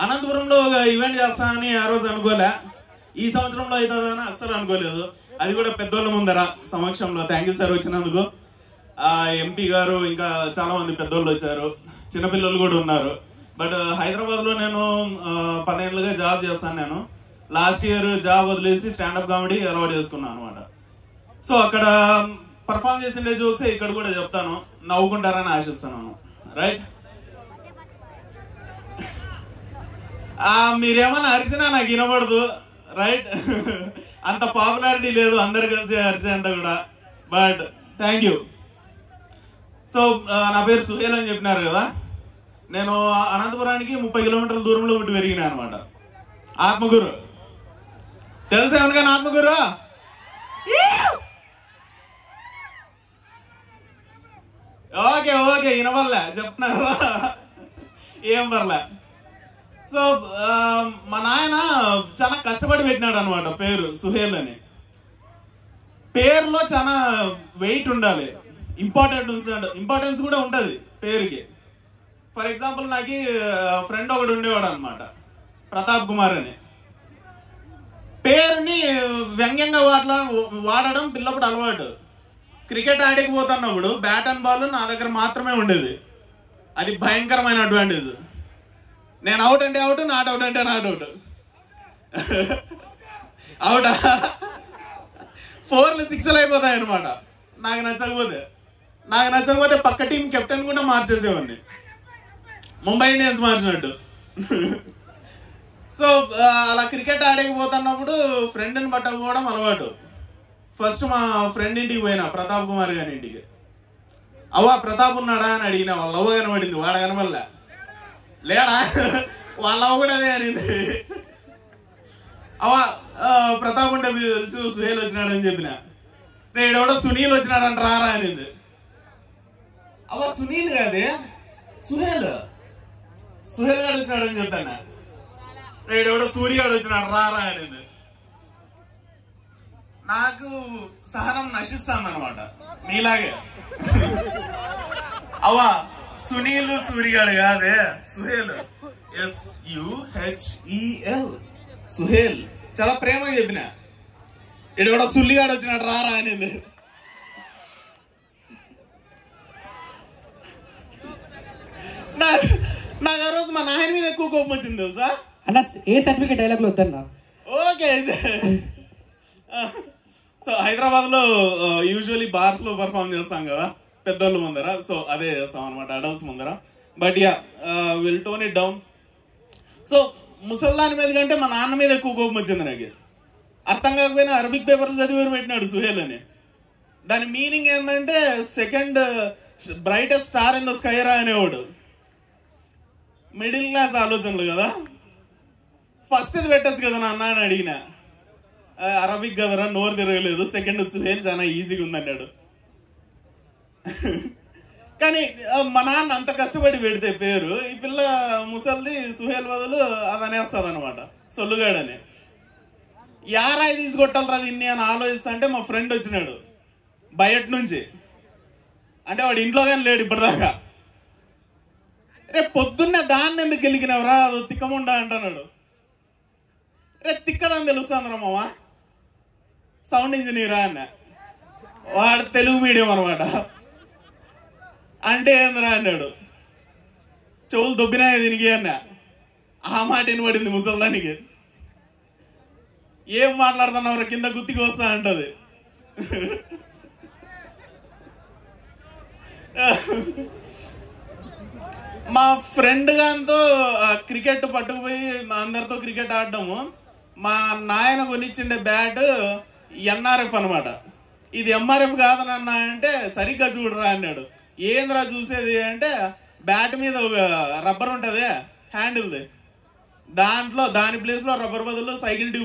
అనంతపురంలో ఒక ఈవెంట్ చేస్తానని ఆ రోజు అనుకోలే. ఈ సంవత్సరంలో అవుతుందని అస్సలు అనుకోలేదు. అది కూడా పెద్దోళ్ళ ముందర సమక్షంలో. థ్యాంక్ యూ సార్ వచ్చినందుకు. ఎంపీ గారు ఇంకా చాలా మంది పెద్దోళ్ళు వచ్చారు, చిన్నపిల్లలు కూడా ఉన్నారు. బట్ హైదరాబాద్లో నేను 10 ఏళ్ళుగా జాబ్ చేస్తాను. నేను లాస్ట్ ఇయర్ జాబ్ వదిలేసి స్టాండప్ కామెడీ అలవాటు చేసుకున్నాను అనమాట. సో అక్కడ పర్ఫామ్ చేసిండే జోక్స్ ఇక్కడ కూడా చెప్తాను, నవ్వుకుంటారని ఆశిస్తున్నాను. రైట్? మీరేమన్నా అరిచినా నాకు వినబడదు. రైట్? అంత పాపులారిటీ లేదు అందరు కలిసి అరిచేంత కూడా. But thank you. సో నా పేరు సుహేల్ అని చెప్పినారు కదా. నేను అనంతపురానికి 30 కిలోమీటర్ల దూరంలో పుట్టి పెరిగినా అనమాట. ఆత్మకూరు తెలుసా ఎవరికైనా? ఆత్మకూరు ఓకే ఓకే, వినపర్లే చెప్తున్నా కదా, ఏం పర్లే. సో మా నాయన చాలా కష్టపడి పెట్టినాడు అనమాట పేరు సుహేల్ అని. పేరులో చాలా వెయిట్ ఉండాలి, ఇంపార్టెన్స్ కూడా ఉంటుంది పేరుకి. ఫర్ ఎగ్జాంపుల్ నాకు ఫ్రెండ్ ఒకడు ఉండేవాడు అనమాట, ప్రతాప్ కుమార్ అని. పేరుని వ్యంగ్యంగా వాడడం పిల్లప్పుడు అలవాటు. క్రికెట్ ఆడికి పోతున్నప్పుడు బ్యాట్ అండ్ బాల్ నా దగ్గర మాత్రమే ఉండేది. అది భయంకరమైన అడ్వాంటేజ్. నేను అవుట్ అంటే అవుట్, నాట్ అవుట్ అంటే నాట్ అవుట్. అవుటా 4లు 6లు అయిపోతాయి అనమాట. నాకు నచ్చకపోతే పక్క టీం కెప్టెన్ కూడా మార్చేసేవాడిని, ముంబై ఇండియన్స్ మార్చినట్టు. సో అలా క్రికెట్ ఆడకపోతున్నప్పుడు ఫ్రెండ్ని పట్టకపోవడం అలవాటు. ఫస్ట్ మా ఫ్రెండ్ ఇంటికి పోయినా, ప్రతాప్ కుమార్ గారి ఇంటికి. ప్రతాప్ ఉన్నాడా అని అడిగినా. వాళ్ళ అవ్వ కనబడింది, వాడ కనబడలే. లేడా? వాళ్ళ అవ్వ కూడా అదే అనింది. ప్రతాప్ ఉంటే సుహేల్ వచ్చినాడు అని చెప్పిన. నేడెవడో సునీల్ వచ్చినాడంట రారా అనింది. సునీల్ కాదే, సుహేల్ గాడు వచ్చినాడు అని చెప్పాను. నేడెవడో సూర్యగాడు వచ్చినాడు రారా అనింది. నాకు సహనం నశిస్తాంది అనమాట, నీలాగే. సునీల్ సూర్యగాడు కాదే, సుహేల్, SUHEL, సుహేల్. చాలా ప్రేమగా చెప్పిన. ఇడు కూడా సుల్లిగాడు వచ్చినాడు రారా అనేది. నాకు ఆ రోజు మా నాయన మీద ఎక్కువ కోపం వచ్చింది తెలుసా అన్న. ఏ సర్టిఫికేట్ డైలాగ్లో వద్దన్నా. ఓకే అయితే సో హైదరాబాద్లో యూజువల్లీ బార్స్లో పర్ఫామ్ చేస్తాం కదా పెద్దోళ్ళ ముందర. సో అదే చేస్తాం అనమాట అడల్ట్స్ ముందర. But will tone it down. So ముసల్దాని మీద కంటే మా నాన్న మీద ఎక్కువ కోపం వచ్చింది నాకు. అర్థం కాకపోయినా అరబిక్ పేపర్లు చదివి పెట్టినాడు సుహేల్ అని. దాని మీనింగ్ ఏంటంటే second brightest star in the sky రా అనేవాడు. మిడిల్ క్లాస్ ఆలోచనలు కదా. ఫస్ట్ ఇది పెట్టచ్చు కదా నాన్న అని అడిగిన. అరబిక్ కదరా, నోరు తిరగలేదు, సెకండ్ సుహేల్ చాలా ఈజీగా ఉందన్నాడు. కానీ మా నాన్న అంత కష్టపడి పెడితే పేరు, ఈ పిల్ల ముసల్ది సుహేల్ బదులు అది అనేస్తుంది అనమాట, సొల్లుగాడని. యారాయి తీసుకొట్టాలరా దీన్ని అని ఆలోచిస్తా అంటే మా ఫ్రెండ్ వచ్చినాడు బయట నుంచి. అంటే వాడు ఇంట్లో కానీ లేడు ఇప్పటిదాకా. రేపు పొద్దున్నే దాన్ని ఎందుకు గెలికినవరా, అది తిక్కముండా అంటున్నాడు. రేపు తిక్కదని తెలుస్తుందిరా మామ, సౌండ్ ఇంజనీరా అన్న. వాడు తెలుగు మీడియం అనమాట. అంటే ఏందిరా అన్నాడు. చెవులు దొబ్బినాయి దీనికి అన్న. ఆ మాట వినబడింది ముసల్దానికి. ఏం మాట్లాడుతున్నావు కింద గుత్తికి వస్తా అంటది. మా ఫ్రెండ్ గాంతో క్రికెట్ పట్టుకుపోయి అందరితో క్రికెట్ ఆడటము. మా నాయన కొనిచ్చిండే బ్యాట్ NRF అనమాట. ఇది MRF కాదనన్నా అంటే సరిగ్గా చూడరా అన్నాడు. ఏంద్రా చూసేది అంటే బ్యాట్ మీద రబ్బర్ ఉంటుంది హ్యాండిల్ది, దాని ప్లేస్లో రబ్బర్ బదులు సైకిల్ ట్యూబ్